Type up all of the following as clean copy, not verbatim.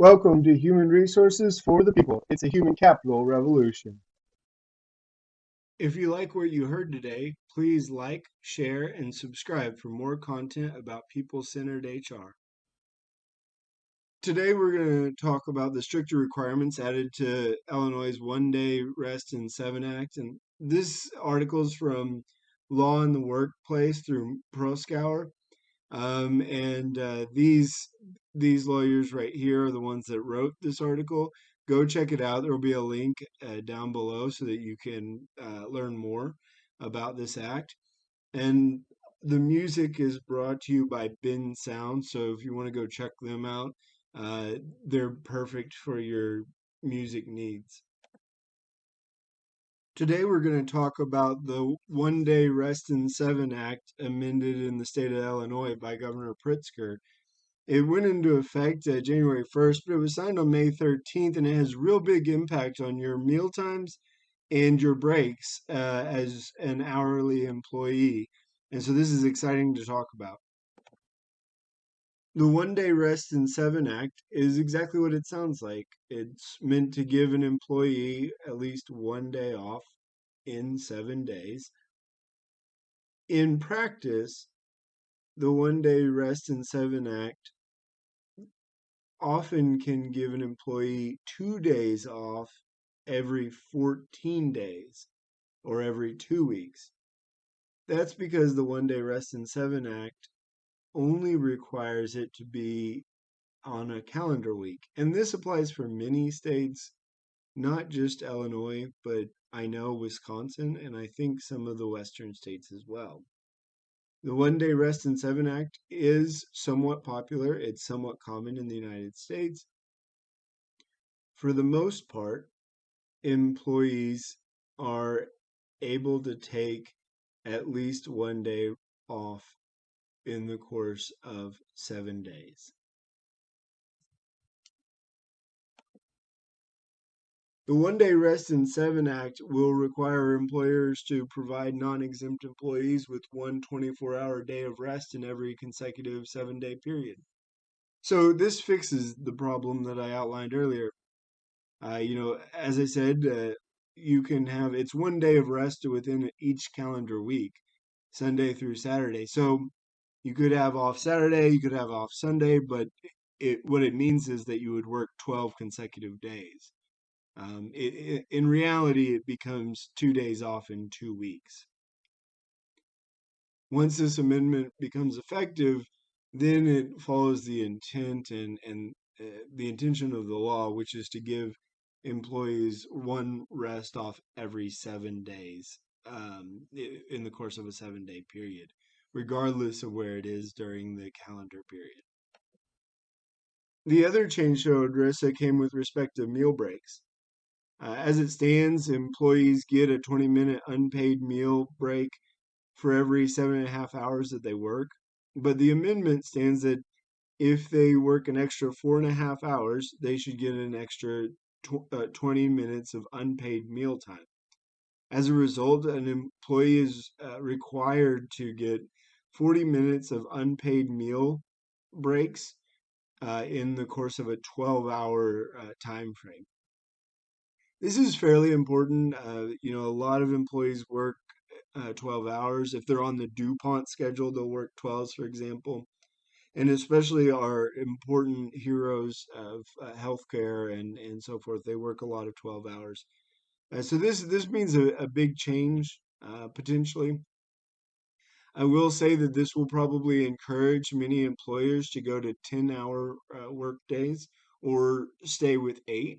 Welcome to Human Resources for the People. It's a human capital revolution. If you like what you heard today, please like, share, and subscribe for more content about people-centered HR. Today we're going to talk about the stricter requirements added to Illinois' One-Day Rest in 7 Act. And this article is from Law in the Workplace through Proskauer. These lawyers right here are the ones that wrote this article. Go check it out. There will be a link down below so that you can learn more about this act. And the music is brought to you by Bin Sound. So if you want to go check them out, uh, they're perfect for your music needs. Today we're going to talk about the One Day Rest in 7 Act amended in the state of Illinois by Governor Pritzker. It went into effect January 1st, but it was signed on May 13th, and it has real big impact on your meal times and your breaks as an hourly employee. And so this is exciting to talk about. The One Day Rest in 7 Act is exactly what it sounds like. It's meant to give an employee at least one day off in 7 days. In practice, the One Day Rest in 7 Act often can give an employee 2 days off every 14 days or every 2 weeks. That's because the One Day Rest in 7 Act only requires it to be on a calendar week. And this applies for many states, not just Illinois, but I know Wisconsin and I think some of the western states as well. The One Day Rest in 7 Act is somewhat popular. It's somewhat common in the United States. For the most part, employees are able to take at least one day off in the course of 7 days. The One Day Rest in 7 Act will require employers to provide non-exempt employees with one 24-hour day of rest in every consecutive 7-day period. So this fixes the problem that I outlined earlier. As I said, you can have it's one day of rest within each calendar week, Sunday through Saturday. So you could have off Saturday, you could have off Sunday, but what it means is that you would work 12 consecutive days. In reality, it becomes 2 days off in 2 weeks. Once this amendment becomes effective, then it follows the intent and the intention of the law, which is to give employees one rest off every 7 days in the course of a 7-day period, regardless of where it is during the calendar period. The other change to ODRISA came with respect to meal breaks. As it stands, employees get a 20-minute unpaid meal break for every 7.5 hours that they work. But the amendment stands that if they work an extra 4.5 hours, they should get an extra 20 minutes of unpaid meal time. As a result, an employee is required to get 40 minutes of unpaid meal breaks in the course of a 12-hour time frame. This is fairly important. A lot of employees work 12 hours. If they're on the DuPont schedule, they'll work 12s, for example. And especially our important heroes of healthcare and so forth, they work a lot of 12 hours. So this means a big change potentially. I will say that this will probably encourage many employers to go to 10-hour work days or stay with 8,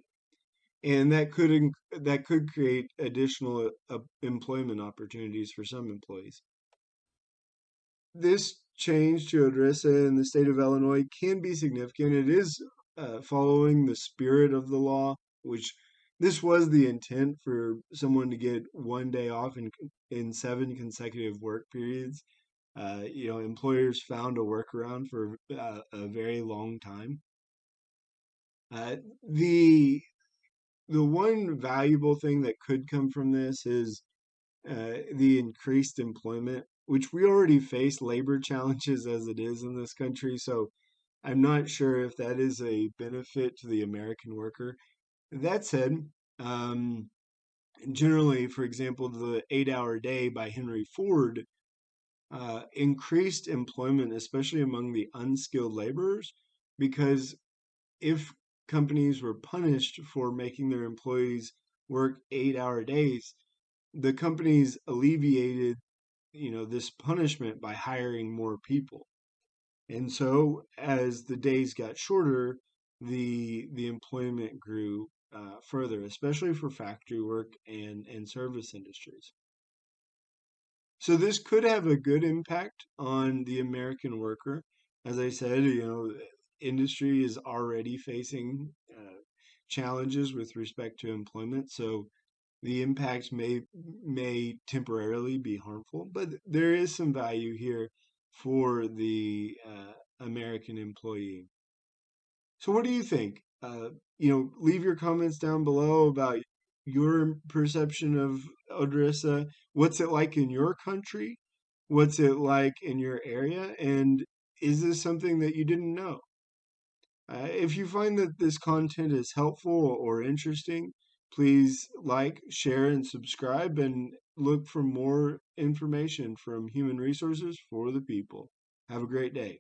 and that could create additional employment opportunities for some employees. This change to ODRISA in the state of Illinois can be significant. It is following the spirit of the law, which this was the intent for someone to get one day off in 7 consecutive work periods. Employers found a workaround for a very long time. Uh, the the one valuable thing that could come from this is the increased employment, which we already face labor challenges as it is in this country. So I'm not sure if that is a benefit to the American worker. That said, um, generally, for example, the 8-hour day by Henry Ford increased employment, especially among the unskilled laborers, because if companies were punished for making their employees work 8-hour days, the companies alleviated, this punishment by hiring more people. And so as the days got shorter, the employment grew further, especially for factory work and service industries. So this could have a good impact on the American worker. As I said, industry is already facing challenges with respect to employment. So the impacts may temporarily be harmful, but there is some value here for the American employee. So what do you think? Leave your comments down below about your perception of ODRISA. What's it like in your country? What's it like in your area? And is this something that you didn't know? If you find that this content is helpful or interesting, please like, share, and subscribe, and look for more information from Human Resources for the People. Have a great day.